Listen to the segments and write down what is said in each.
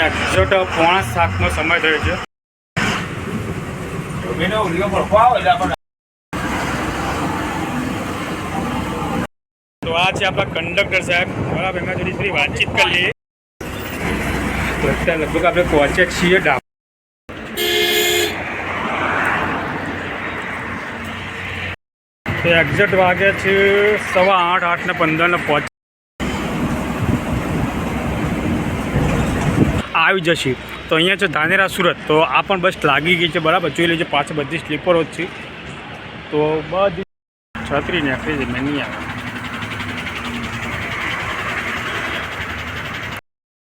Exact 5:45નો સમય થયો છે. તો આ છે આપણા કંડક્ટર સાહેબ. બરાબર, એમના જોડે થોડી વાતચીત કરી લઈએ. તો અત્યારે લગભગ આપણે પહોંચ્યા છીએ ડાબ. તો એક્ઝેક્ટ વાગ્યા છે 8:15, 8:15 પહોંચ આવી જશે. તો અહીંયા છે ધાનેરા સુરત. તો આ પણ બસ લાગી ગઈ છે. બરાબર, જોઈ લેજો પાછળ બધી સ્લીપરો જ છે. તો બધી છત્રી નાખી છે, મેં નહીં આવે.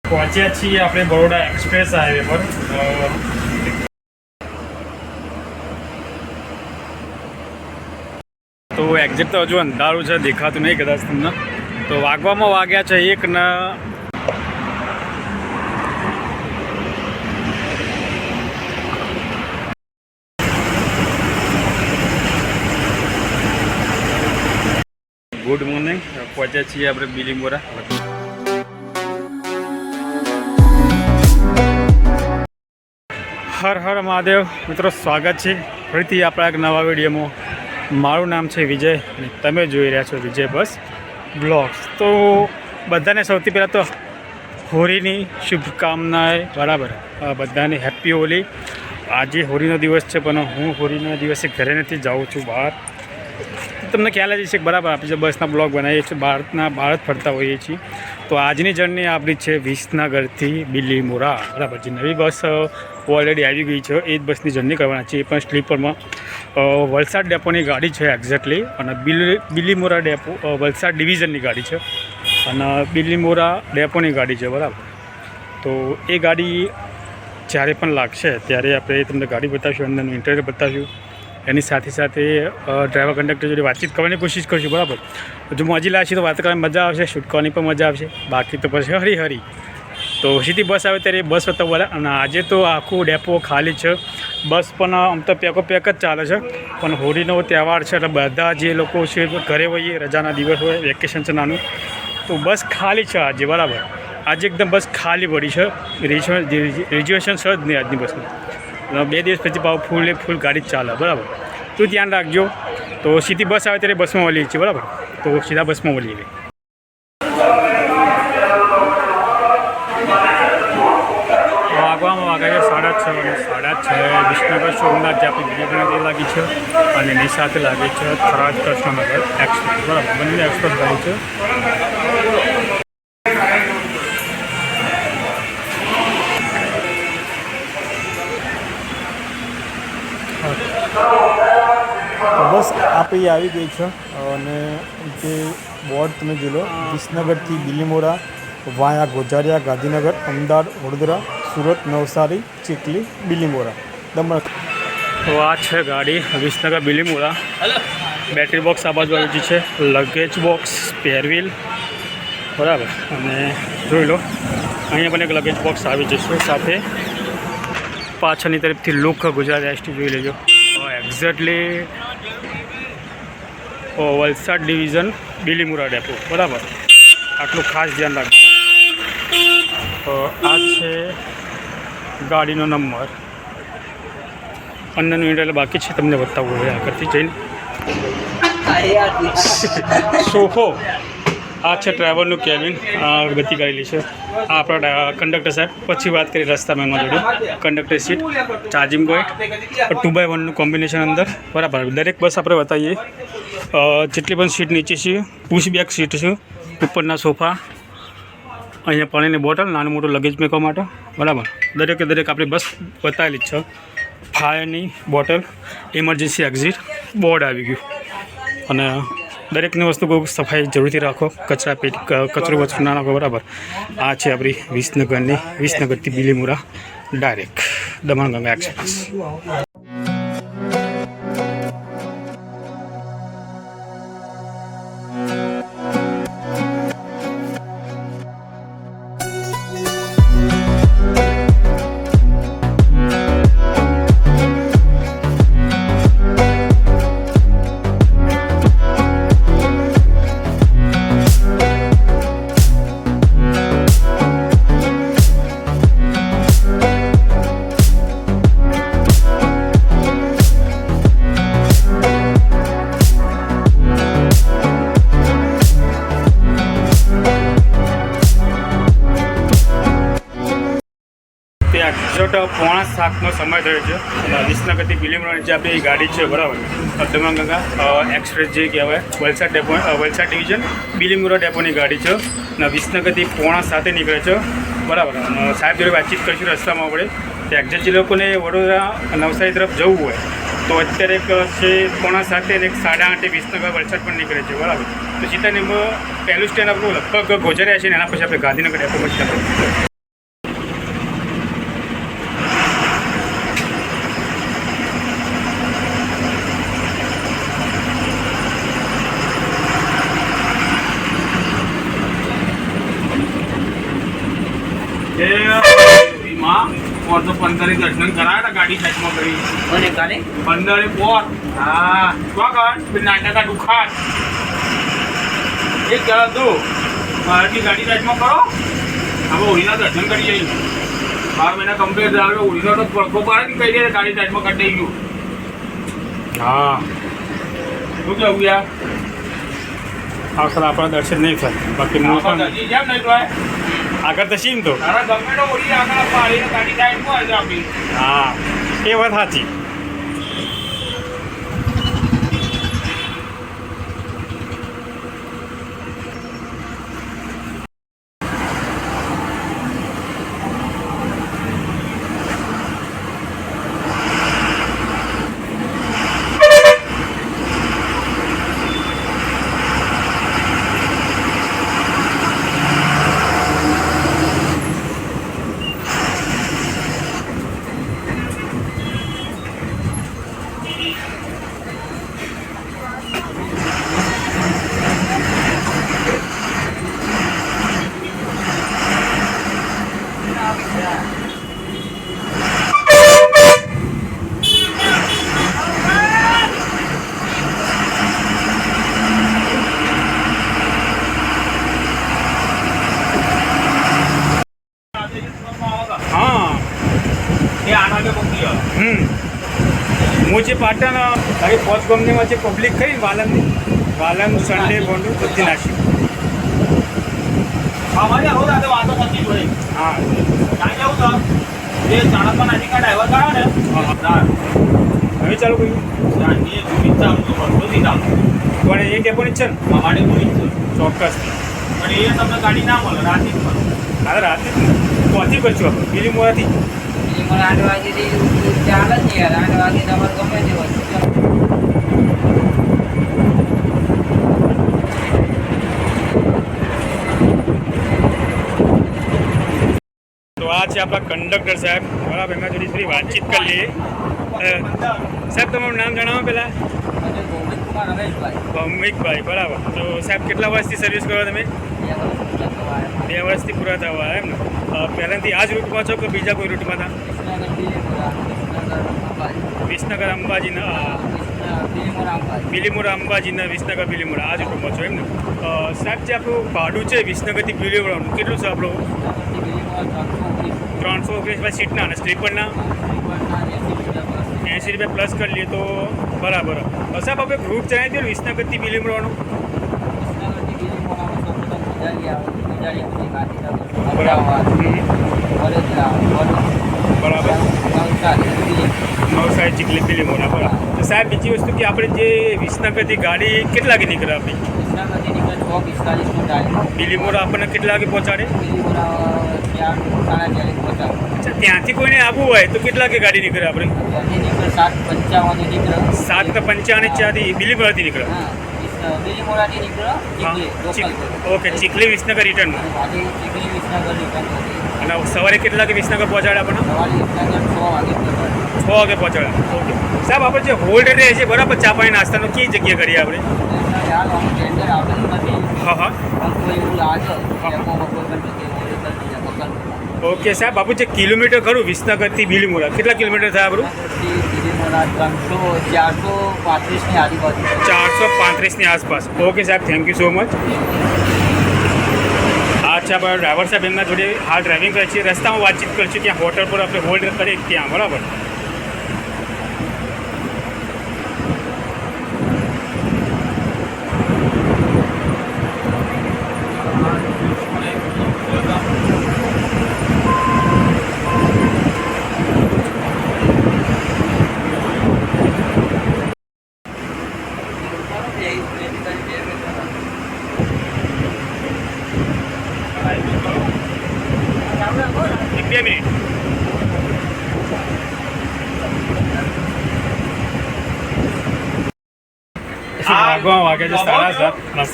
પહોંચ્યા છીએ આપણે બરોડા એક્સપ્રેસ હાઈવે પર. તો એક્ઝેક્ટ તો હજુ અંધારું છે, દેખાતું નહીં કદાચ તમને. તો વાગવામાં વાગ્યા છે 1 ને ગુડ મોર્નિંગ. પહોંચ્યા છીએ આપણે બિલીમોરા. હર હર મહાદેવ મિત્રો, સ્વાગત છે ફરીથી આપણા એક નવા વિડીયોમાં. મારું નામ છે વિજય અને તમે જોઈ રહ્યા છો વિજય બસ બ્લોગ્સ. તો બધાને સૌથી પહેલાં તો હોળીની શુભકામનાએ. બરાબર, બધાને હેપી હોળી. આજે હોળીનો દિવસ છે, પણ હું હોળીના દિવસે ઘરે નથી, જાઉં છું બહાર. તમને ખ્યાલ જ છે કે બરાબર, આપણે જે બસના બ્લોગ બનાવીએ છીએ બહાર જ ફરતા હોઈએ છીએ. તો આજની જર્ની આપણી છે વિસનગરથી બિલીમોરા. બરાબર, જે નવી બસ ઓલરેડી આવી ગઈ છે એ જ બસની જર્ની કરવાના છે. એ પણ સ્લીપરમાં વલસાડ ડેપોની ગાડી છે એક્ઝેક્ટલી. અને બિલીમોરા ડેપો વલસાડ ડિવિઝનની ગાડી છે અને બિલીમોરા ડેપોની ગાડી છે. બરાબર, તો એ ગાડી જ્યારે પણ લાગશે ત્યારે આપણે તમને ગાડી બતાવીશું, અંદરનું ઇન્ટિરિયર બતાવીશું. એની સાથે સાથે ડ્રાઈવર કંડક્ટર જોડે વાતચીત કરવાની કોશિશ કરીશું. બરાબર, જો મોજી લાગશે તો વાત કરવાની મજા આવશે, શૂટ કરવાની પણ મજા આવશે. બાકી તો પછી હરી. તો સીધી બસ આવે ત્યારે બસ બતાવવા. અને આજે તો આખું ડેપો ખાલી છે. બસ પણ આમ તો પેક જ ચાલે છે, પણ હોળીનો તહેવાર છે એટલે બધા જે લોકો છે ઘરે હોઈએ, રજાના દિવસ હોય, વેકેશન છે નાનું, તો બસ ખાલી છે આજે. બરાબર, આજે એકદમ બસ ખાલી પડી છે. રિઝર્વેશન છે જ નહીં આજની બસનું. 2 દિવસ પછી પાછું ફૂલ ગાડી જ ચાલે. બરાબર, તો ધ્યાન રાખજો. તો સીધી બસ આવે ત્યારે બસમાં વળીએ છીએ. બરાબર, તો સીધા બસમાં વળીએ. વાગવામાં વાગ્યા છે 6:30. વિસનગર સોમનાથ જે આપણી બીજી લાગી છે અને એની સાથે લાગી છે થરાદ કૃષ્ણનગર એક્સપ્રેસ. બરાબર, બંને એક્સપ્રેસ ગાડી છે. બસ આપણી આવી ગઈ છે અને જે બોર્ડ તમે જોઈ લો, વિસનગરથી બિલીમોરા વાયા ગોઝારિયા, ગાંધીનગર, અમદાવાદ, વડોદરા, સુરત, નવસારી, ચીખલી, બિલીમોરા, દમણ. તો આ છે ગાડી વિસનગર બિલીમોરા. બેટરી બોક્સ આ બાજુ આવી છે, લગેજ બોક્સ, સ્પેરવ્હીલ. બરાબર, અને જોઈ લો અહીંયા પણ એક લગેજ બોક્સ આવી જશે. સાથે પાછળની તરફથી લુક ગુજરાત એસટી જોઈ લેજો. Exactly Valsad division Bilimora depot. બરાબર, આટલું ખાસ ધ્યાન રાખજો. આ છે ગાડીનો નંબર. અંદરનું ઇન્ટિરિયર બાકી છે, તમને બતાવવું હોય આગળથી જઈને. સોફો આ છે ડ્રાઈવરનું કેબિન. બધી કરેલી છે. આ આપણા કંડક્ટર સાહેબ. પછી વાત કરી રસ્તામાં એમાં જોડે કંડક્ટર સીટ, ચાર્જિંગ પોઈન્ટ, 2x1નું કોમ્બિનેશન અંદર. બરાબર, દરેક બસ આપણે બતાવીએ. જેટલી પણ સીટ નીચે છે પુશ બેક સીટ છે. ઉપરના સોફા, અહીંયા પાણીની બોટલ, નાનું મોટું લગેજ મૂકવા માટે. બરાબર, દરેકે દરેક આપણી બસ બતાવેલી જ છે. ફાયરની બોટલ, ઇમરજન્સી એક્ઝિટ, બોર્ડ આવી ગયું. અને દરેકની વસ્તુ બહુ સફાઈ જરૂરથી રાખો, કચરો ના નાખો. બરાબર, આ છે આપણી વિસનગરથી Bilimora direct Damanganga express. Exact 6:45નો સમય થયો છે. વિસનગરથી બિલીમોરાની જે આપણી ગાડી છે બરાબર, દમણગંગા એક્સપ્રેસ જે કહેવાય, વલસાડ ડેપો, વલસાડ ડિવિઝન બિલીમોરા ડેપોની ગાડી છે અને વિસનગરથી 6:45 નીકળે છે બરાબર. સાહેબ જોડે વાતચીત કરીશું રસ્તામાં આપણે. તો એક્ઝેક્ટ જે લોકોને વડોદરા નવસારી તરફ જવું હોય તો અત્યારે એક છે 6:45 અને એક 8:30 વિસનગર વલસાડ પણ નીકળે છે બરાબર. તો સીધા પહેલું સ્ટેન્ડ આપણું લગભગ ગોઝરિયા છે ને એના પછી આપણે ગાંધીનગર ડેપો પહોંચ્યા. और तो 15 दर्शन करा था गाड़ी साइड में करी कोने काले 15 पोर हाँ क्या कर फिर नाटक का दुखा एक चला दो भारत की गाड़ी साइड में करो अब ओरिजिनल दर्शन करी जाइए 12 महीना कंप्लीट रहा है ओरिजिनल तो पड़को पार नहीं कही दे गाड़ी साइड में कट देगी हाँ तो क्या हुआ आखिर अपना दर्शन नहीं था बाकी मौसम नहीं तो है આગળ તો સીમ તો તારા ગમે ઓડી આગળ પાડીને ગાડી સાઈડમાં જ આપી. હા એ વાત સાચી. હું જે પાટણ તારી પોસ્ટ કંપનીમાં જે પબ્લિક ખરી વાલમ સન્ડે બોન્ડું બધી નાખી અમારે રોજ આજે વાતો નથી જોડે. હા ક્યાં જવું તો જે ચાણકમાં નાની કા ડ્રાઈવર આવ્યો ને હવે ચાલુ કર્યું એ વિચાર બધી ચાલુ પણ એ ડેપોની જ છે ને અમારે પૂરી છે ચોક્કસ. પણ એ તમને ગાડી ના મળે રાતે જ મળે. હા રાતે પહોંચી કરશું આપણે બિલીમોરાથી મને 8 વાગેથી ચાલે જ યાર 8 વાગે તમારે ગમે તે વસ્તુ તો આ છે આપણા કંડક્ટર સાહેબ બરાબર. એમના જોડે થોડી વાતચીત કરી લઈએ. સાહેબ તમારું નામ જણાવો પહેલાં. ભૌમિકભાઈ બરાબર. તો સાહેબ કેટલા વર્ષથી સર્વિસ કરો તમે? 2 વર્ષથી પૂરા થવા એમ ને. પહેલાંથી આ જ રૂટમાં છો કે બીજા કોઈ રૂટમાં હતા? વિસનગર અંબાજીના બિલીમોરા અંબાજીના વિસનગર બિલીમોરા આ જ રૂટમાં છો એમ ને. સાહેબ જે આપણું ભાડું છે વિસનગરથી બિલીમોરાનું કેટલું છે આપણું? 319 સીટના અને સ્લીપરના 80 રૂપિયા પ્લસ કરી લઈએ તો બરાબર. સાહેબ આપણે ગ્રુપ જણાવી દો વિસનગરથી બિલીમોરાનું. બરાબર નવસારી ચીખલી બિલીમોરા બરાબર. તો સાહેબ બીજી વસ્તુ કે આપણે જે વિસનગરથી ગાડી કેટલા વાગે નીકળે આપણી? બિલીમોરા આપણને કેટલા વાગે પહોંચાડે? અચ્છા ત્યાંથી કોઈને આવવું હોય તો કેટલા વાગે ગાડી નીકળે આપણે? 7:55 ત્યાંથી બિલીમોરાથી નીકળે. ઓકે ચીખલી વિસનગર રિટર્નમાં. અને સવારે કેટલા વાગે વિસનગર પહોંચાડે આપણને? 6 વાગે પહોંચાડે. ઓકે સાહેબ આપણે જે હોલ્ડ રહે છે બરાબર ચા પાણી નાસ્તાનો કઈ જગ્યા કરીએ આપણે? હા હા ઓકે સાહેબ આપણું જે કિલોમીટર ખરું વિસનગરથી બિલીમોરા કેટલા કિલોમીટર થાય આપણું? 435ની આસપાસ. ઓકે સાહેબ થેન્ક યુ સો મચ. અચ્છા બરાબર. ડ્રાઈવર સાહેબ એમના જોડે હાલ ડ્રાઇવિંગ કરે છે. રસ્તામાં વાતચીત કરીશું ત્યાં હોટલ પર આપણે હોલ્ડ કરીએ ત્યાં બરાબર. 2 મિનિટ. વાગવા વાગે છે 7:30.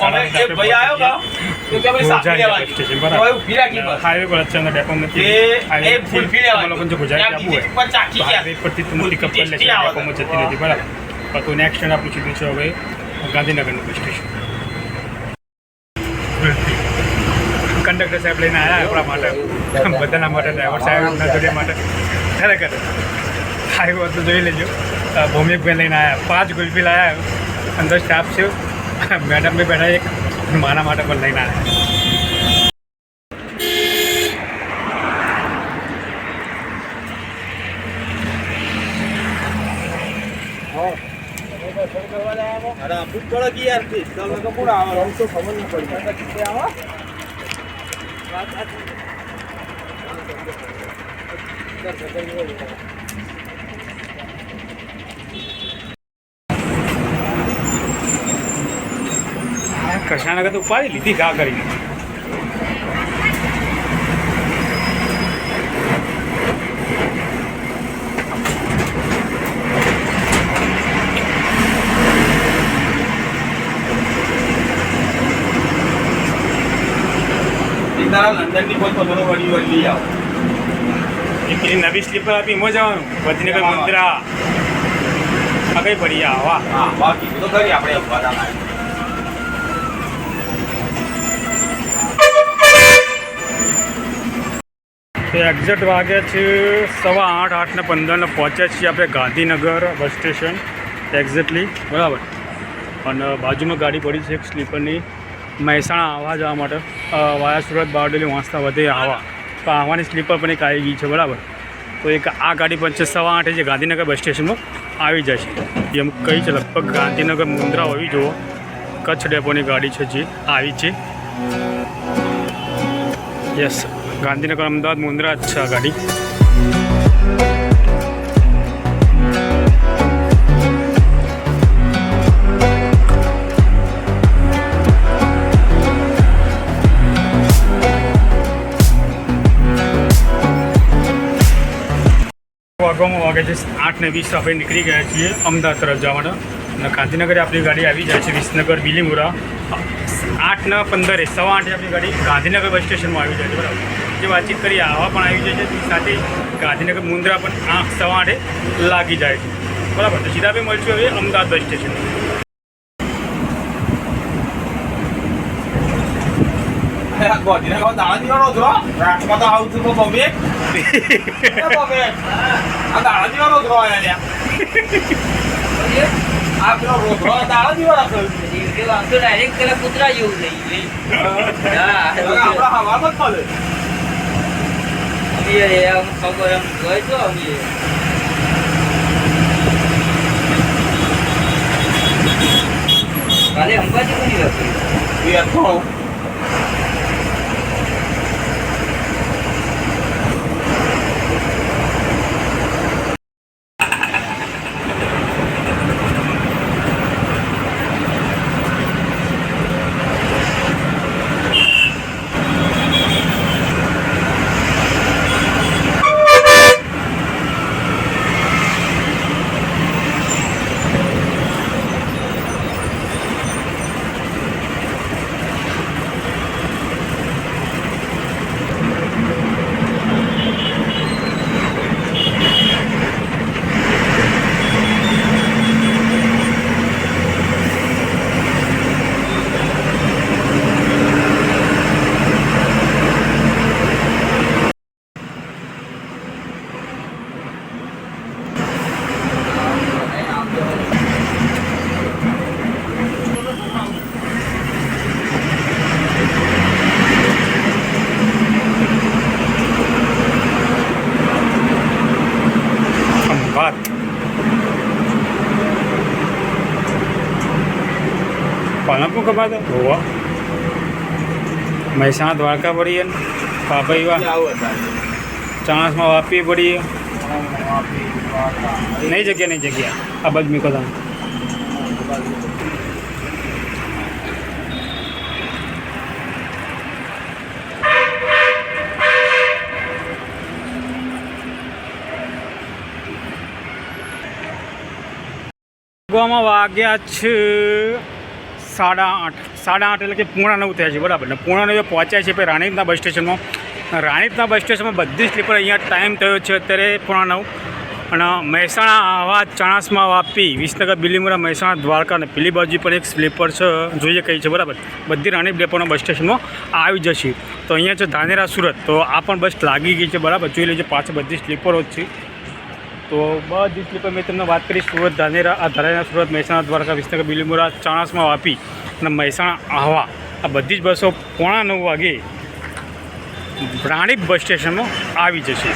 અમે એક ભાઈ આવ્યો કા તો કે ભાઈ સાપી લેવા સ્ટેશન તો ભાઈ ઊભી રાખી બસ હાઈવે પર છે ડેપો નથી એ ફૂલફી લેવા લોકો જો ગુજરાત ત્યાં બીજી પર ચાખી ગયા હાઈવે પરથી તમને પિકઅપ કરી લેશે ડેપોમાં જતી નથી બરાબર. તો નેક્સ્ટ સ્ટેન્ડ આપણું સીધું છે હવે ગાંધીનગરનું બસ સ્ટેશન. કંડક્ટર સાહેબ લઈને આવ્યા આપણા માટે બધાના માટે ડ્રાઈવર સાહેબના જોડે માટે ખરેખર હાઈવે તો જોઈ લેજો. ભૌમિકભાઈ લઈને આવ્યા 5 ગુલ્ફી લાવ્યા. અંદર સ્ટાફ છે મેડમ બી બેઠા એક મારા માટે પણ લઈને આવ્યા. અરે આપું પડે કે યાર થી તમે તો કોણ આવે હું તો ખબર ન પડી કે આવા કૃષ્ણનગર તો ઉપાડી લીધી ઘા કરીને. લંડન ની કોઈ પગલો વળી વળી આવો એક પેલી નવી સ્લીપર આપી એમાં જવાનું વધીનગર મુન્દ્રા આ કઈ પડી આવા. હા બાકી તો કરી આપણે અમદાવાદ તો એક્ઝેક્ટ વાગ્યા છે 8:15 8:15 પહોંચ્યા છીએ આપણે ગાંધીનગર બસ સ્ટેશન એક્ઝેક્ટલી બરાબર. અને બાજુમાં ગાડી પડી છે એક સ્લીપરની મહેસાણા આવવા જવા માટે વાયા સુરત બારડોલી વાંસતા વધે આવા. તો આવવાની સ્લીપર પણ એક આવી ગઈ છે બરાબર. તો એક આ ગાડી પણ છે 8:15 જે ગાંધીનગર બસ સ્ટેશનમાં આવી જાય છે. એમ કહી છે લગભગ ગાંધીનગર મુન્દ્રા હોવી જુઓ કચ્છ ડેપોની ગાડી છે જે આવી છે. યસ ગાંધીનગર અમદાવાદ મુન્દ્રા જ છે આ ગાડી. વાગવામાં વાગે છે 8:20 આપણે નીકળી ગયા છીએ અમદાવાદ તરફ જવા માટે. અને ગાંધીનગરે આપણી ગાડી આવી જાય છે વિસનગર બિલીમોરા 8:15 8:15 આપણી ગાડી ગાંધીનગર બસ સ્ટેશનમાં આવી જાય છે બરાબર. જે વાતચીત કરી આવા પણ આવી જાય છે સાથે ગાંધીનગર મુન્દ્રા પણ 8:15 લાગી જાય છે બરાબર. તો સીધા બી મળશું હવે અમદાવાદ બસ સ્ટેશન. ગોધીને કહો દાડા દીવાનો છો રાતમાં તો આવું છું બમે બમે આ દાડા દીવાનો છો આયા આ પેલો રોકડો દાડા દીવાનો છો આમ તો ડાયરેક્ટ પેલા કૂતરા જેવું થઈ ગયું. આપણા હવામાં જ ફરે અમે આમ ખબર એમ ગઈ તો અમે કાલે અંબાજી કોની લખી એ તો પાલનપુર ખબર તો ગોવા મહેસાણા દ્વારકા પડીએ ને પાપૈવા ચાણસમાં વાપી પડીએ નહીં જગ્યા આ બાજુ મીકો તમે ગોવામાં વાગ્યા છે 8:30. 8:30 એટલે કે 8:45 થયા છે બરાબર ને 8:45 પહોંચ્યા છે પછી રાણીપના બસ સ્ટેશનમાં. રાણીપના બસ સ્ટેશનમાં બધી સ્લીપર અહીંયા ટાઈમ થયો છે અત્યારે 8:45. અને મહેસાણા આવા ચાણસ્મા વાપી વિસનગર બિલીમોરા મહેસાણા દ્વારકા અને પેલી બાજુ પણ એક સ્લીપર છે જોઈએ કઈ છે બરાબર. બધી રાણીપ ડેપોના બસ સ્ટેશનમાં આવી જશે. તો અહીંયા છે ધાનેરા સુરત, તો આ પણ બસ લાગી ગઈ છે બરાબર. જોઈ લેજો પાછળ બધી સ્લીપરો જ છે. તો બધી સ્લીપર મેં તમને વાત કરી સુરત ધાનેરા સુરત મહેસાણા દ્વારકા વિસનગર બિલીમોરા ચાણસ્મા વાપી અને મહેસાણા આહવા આ બધી જ બસો 9:45 વાગે રાણીપ બસ સ્ટેશનમાં આવી જશે.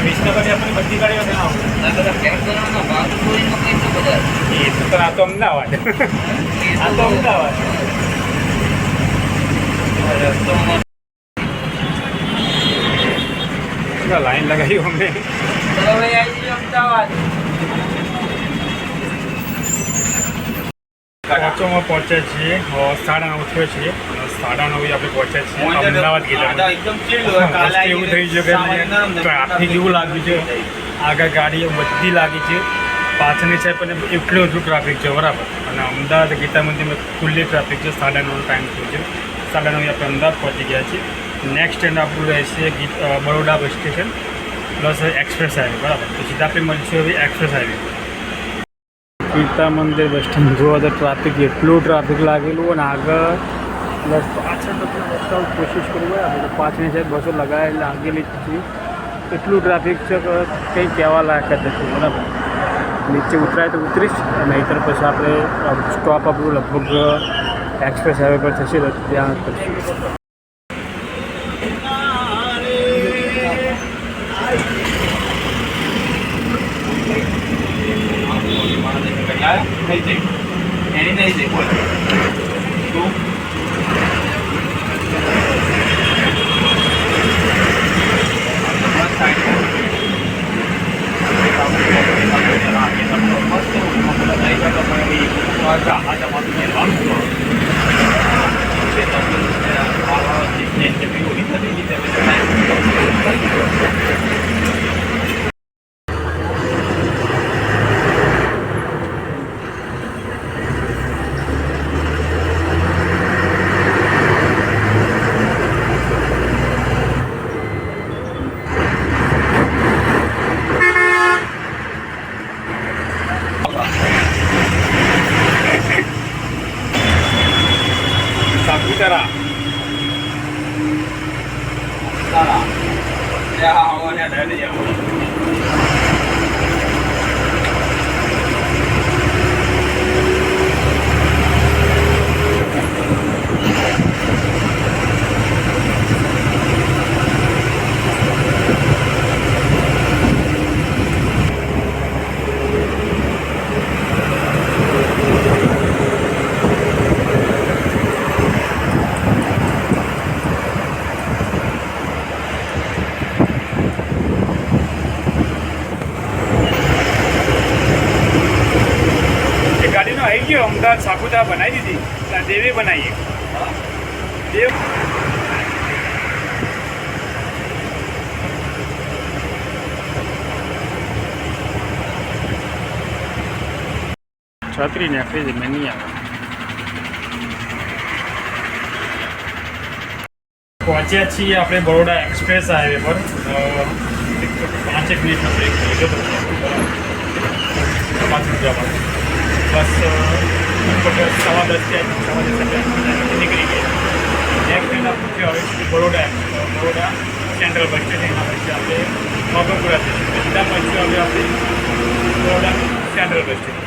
વિસનગરની આપણી બધી ગાડીઓ છે આ બધા પેક કરવાના ભાગ ચોરીનો કેટલો બધા એ તો આ તો અમદાવાદ આ તો અમદાવાદ રસ્તોમાં લાઈન લગાવી અમને ચલો ભાઈ આવી ગયો અમદાવાદ. પહોંચવામાં પહોંચ્યા છીએ 9:30 થયો છીએ. 9:30 આપણે પહોંચ્યા છીએ અમદાવાદ ગીતા. એકદમ ચીલ હોય. કાલે એવું થઈ ગયું કે ટ્રાફિક એવું લાગ્યું છે. આગળ ગાડીઓ બધી લાગી છે, પાછળની સાઈડ પણ એટલું બધું ટ્રાફિક છે બરાબર. અને અમદાવાદ ગીતા મંદિરમાં ફૂલ્લી ટ્રાફિક છે. 9:30 ટાઈમ થયો છે. 9:30 આપણે અમદાવાદ પહોંચી ગયા છીએ. નેક્સ્ટ સ્ટેન્ડ આપણું રહેશે Baroda bus station plus express highway બરાબર. તો સીધા આપણે મળીશું હવે એક્સપ્રેસ હાઈવે. ગીતા મંદિર બસ સ્ટેન્ડ જોવા તો ટ્રાફિક એટલું ટ્રાફિક લાગેલું અને આગળ પ્લસ પાછળ તો રસ્તા કોશિશ કરવી હોય આપણે પાછળની સાઈડ બસો લગાવી લાગેલી જ છે. એટલું ટ્રાફિક છે કે કંઈ કહેવા લાયક જ નથી બરાબર. નીચે ઉતરાય તો ઉતરીશ નહીંતર પછી આપણે સ્ટોપ આપણું લગભગ એક્સપ્રેસ હાઈવે પર થશે તો ત્યાં કરશું. એની નહીં છે બોલ તું સાપુતારા ગાડીનો આવી ગયો અમદાવાદ સાપુતારા બનાવી દીધી ત્યાં દેવી બનાવીએ દેવ છત્રી નાખી છે મેં નહીં આવે. પહોંચ્યા છીએ આપણે બરોડા એક્સપ્રેસ હાઈવે પર. 5 મિનિટનો બ્રેક લીધો હતો જવાનું. બસ 10:15 નીકળી ગઈ. નેક્સ્ટ ટ્રેન આપણું છે હવે બરોડા સેન્ટ્રલ બસ સ્ટેશન પછી આપણે મોગલપુરા સ્ટેશન સીધા પહોંચ્યું હવે આપણે બરોડા સેન્ટ્રલ બસ સ્ટેશન.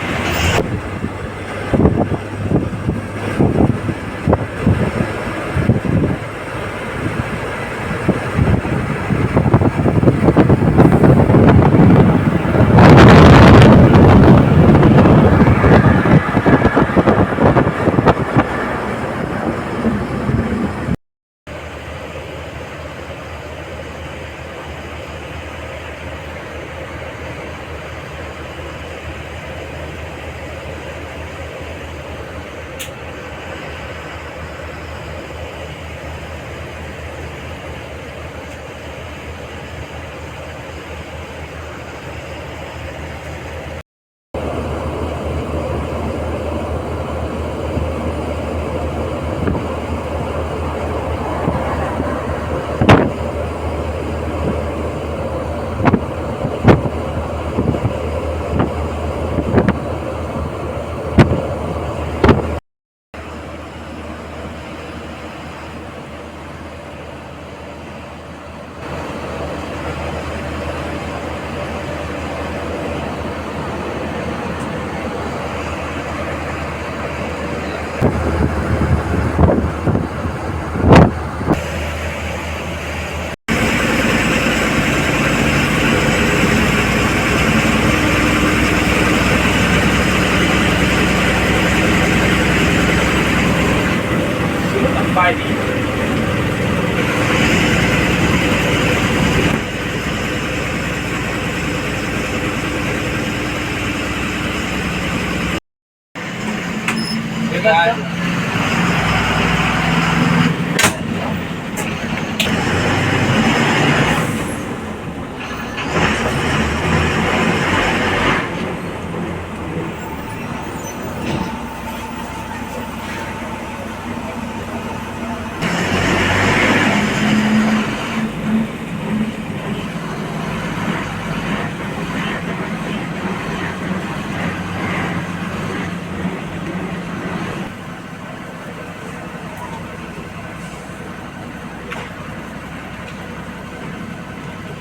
કરતો.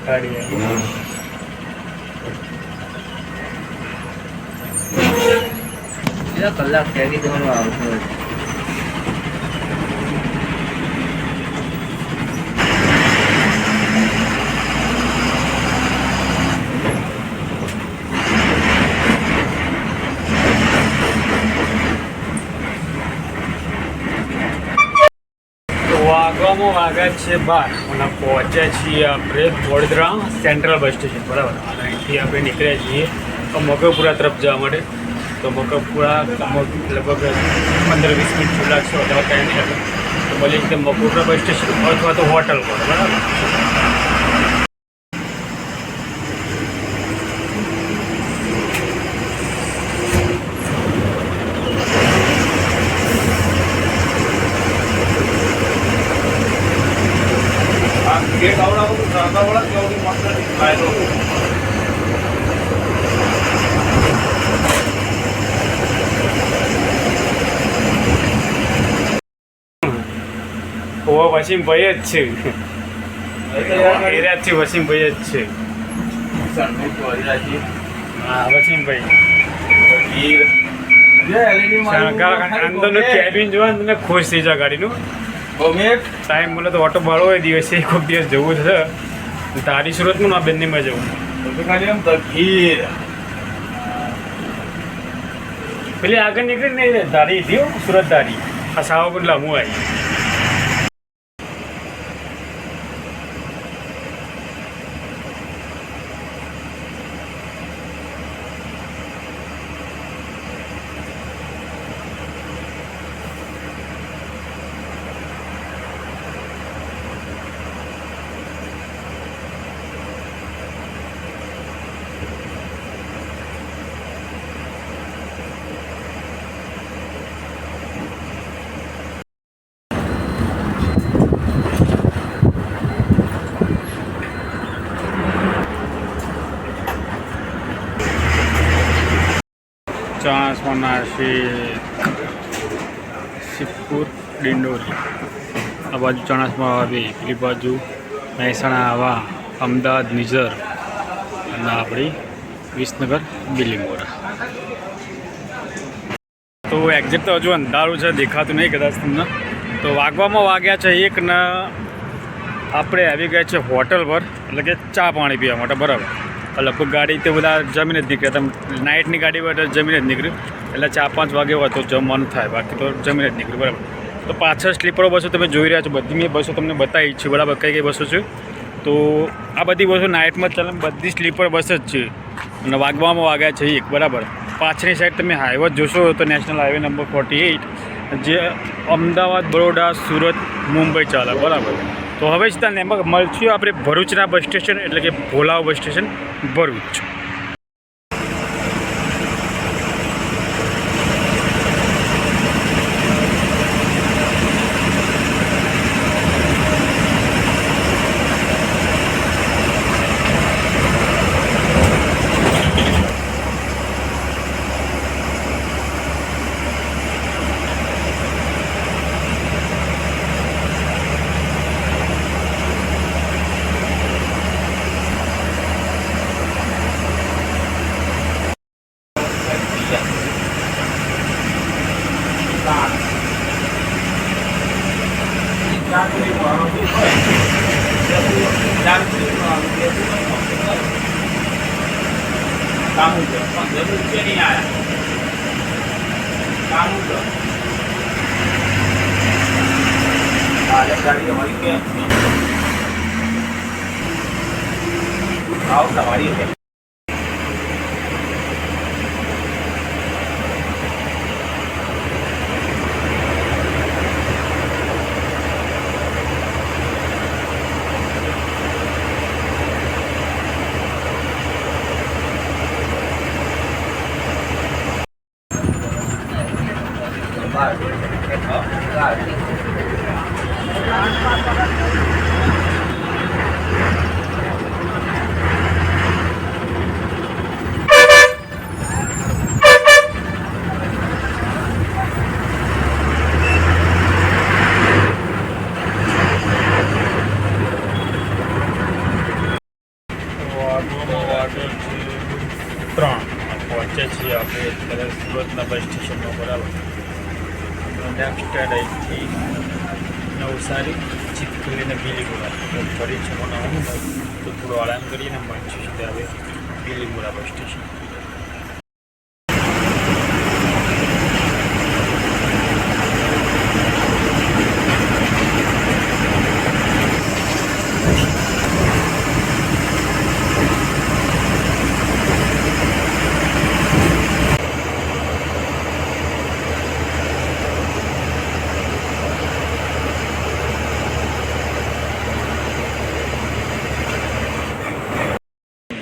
ગાડી આવી. બીજો કલાક ફેરી દેવાનો આવતો હોય. વાગવામાં વાગ્યા છે 12 અને પહોંચ્યા છીએ આપણે વડોદરા સેન્ટ્રલ બસ સ્ટેશન બરાબર. અને અહીંથી આપણે નીકળ્યા છીએ તો મકરપુરા તરફ જવા માટે. તો મકરપુરા લગભગ 15-20 મિનિટ જેવું લાગશે વધારે ટાઈમ નહીં લાગે. તો ભલે એકદમ મકરપુરા બસ સ્ટેશન અથવા તો હોટલ પર બરાબર. ગેટ આવડાવું તો સાદાવાળા કેવડી મસ્ત લાઈનો. ઓ વસીમભાઈ જ છે. એરિયાથી વસીમભાઈ જ છે. હા વસીમભાઈ. અંદરનું કેબિન જોવા ને તમને ખુશ થઈ જાય ગાડીનું. ટાઈમ મળે તો ઓટો ભાડો હોય દિવસે કોઈક દિવસ જવું છે. તારી સુરતમાં ના બંનેમાં જવું. પેલી આગળ નીકળી ને ધારી થયો સુરત ધારી આ સાવકુંડ લાંબુ આવી. ચાણસમાના શિવપુર ડિંડોરી આ બાજુ ચાણસમાં આવે, પેલી બાજુ મહેસાણા આવા, અમદાવાદ નિઝર અને આપણી વિસનગર બિલીમોરા. તો એક્ઝેક્ટ તો હજુ અંધારું છે, દેખાતું નહીં કદાચ તમને. તો વાગવામાં વાગ્યા છે 1 ને આપણે આવી ગયા છે હોટલ પર, એટલે કે ચા પાણી પીવા માટે બરાબર. લગભગ ગાડી તે બધા જમીને જ નીકળ્યા. તમે નાઇટની ગાડી હોય તો જમીને જ નીકળ્યું, એટલે 4-5 વાગે હોય તો જમવાનું થાય, બાકી તો જમીને જ નીકળ્યું બરાબર. તો પાછળ સ્લીપરો બસો તમે જોઈ રહ્યા છો, બધી મેં બસો તમને બતાવી છે બરાબર, કઈ કઈ બસો છે. તો આ બધી બસો નાઇટમાં ચાલે, બધી સ્લીપર બસ જ છે. અને વાગવામાં વાગ્યા છે 1 બરાબર. પાછળની સાઈડ તમે હાઈવે જોશો તો નેશનલ હાઈવે નંબર 48 જે અમદાવાદ, બરોડા, સુરત, મુંબઈ ચાલે બરાબર. તો હવે જ ત્યાં એમાં મળશું આપણે ભરૂચના બસ સ્ટેશન, એટલે કે ભોલાવ બસ સ્ટેશન ભરૂચ. 3 પહોંચ્યા છીએ આપણે અત્યારે સુરતના બસ સ્ટેશનમાં બરાબર. નેક્સ્ટ અહીંથી નવસારી ચિત્તોલી અને બીલીમોરા ફરી જવાનું આવું હોય તો થોડો આરામ કરીને મળીશું સીધા હવે Bilimora bus station.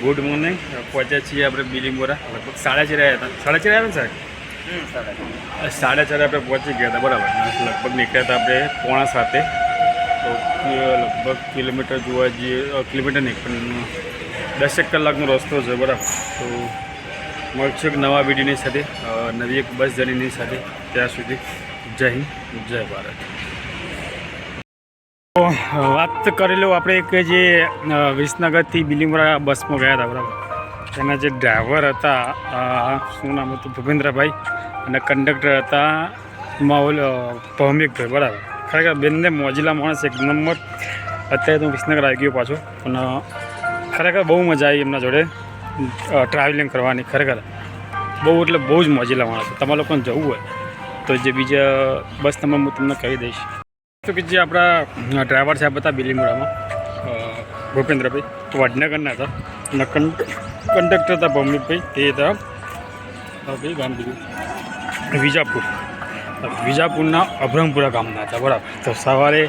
Good morning. પહોંચ્યા છીએ આપણે બીલીમોરા લગભગ 4:30 આવ્યા હતા. 4:30 આવ્યા ને સાહેબ? 4:30 આપણે પહોંચી ગયા હતા બરાબર. લગભગ નીકળ્યા હતા આપણે 6:45. તો લગભગ કિલોમીટર જોવા જઈએ, કિલોમીટર નહીં પણ 10 કલાકનો રસ્તો છે બરાબર. તો મળશું એક નવા વિડીયોની સાથે, નવી એક બસ જર્નીની સાથે. ત્યાં સુધી જય હિન્દ, જય ભારત. વાત કરી લો આપણે કે જે વિસનગરથી બીલીમોરા બસમાં ગયા હતા બરાબર. એના જે ડ્રાઈવર હતા, શું નામ હતું, ભૂપેન્દ્રભાઈ, અને કંડક્ટર હતા માહોલ ભૌમિકભાઈ બરાબર. ખરેખર બેનને મોજીલા માણસ એક નંબર. અત્યારે તો વિસનગર આવી ગયો પાછો, પણ ખરેખર બહુ મજા આવી એમના જોડે ટ્રાવેલિંગ કરવાની. ખરેખર બહુ એટલે બહુ જ મોજીલા માણસ. તમારે લોકોને જવું હોય તો જે બીજા બસ નંબર હું તમને કહી દઈશ. તો કે જે આપણા ડ્રાઈવર સાહેબ હતા બીલીમોરામાં, ભૂપેન્દ્રભાઈ, વડનગરના હતા, અને કંડક્ટર હતા ભૌમિકભાઈ, તે હતા કઈ ગામ બીજું વિજાપુરના અભરંગપુરા ગામના હતા બરાબર. તો સવારે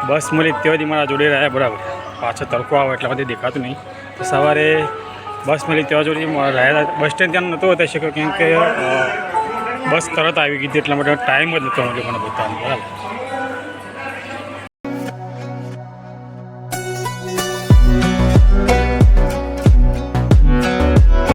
બસ મળી ત્યાંથી મારા જોડે રહ્યા બરાબર. પાછો તડકો આવે એટલા બધે દેખાતું નહીં. તો સવારે બસ મળી ત્યાં જોડે રહ્યા. બસ સ્ટેન્ડ ત્યાં નહોતો હોતા શક્યો કેમ કે બસ તરત આવી ગઈ હતી, એટલા માટે ટાઈમ જ નહોતો મળ્યો મને બતાવવાનો બરાબર.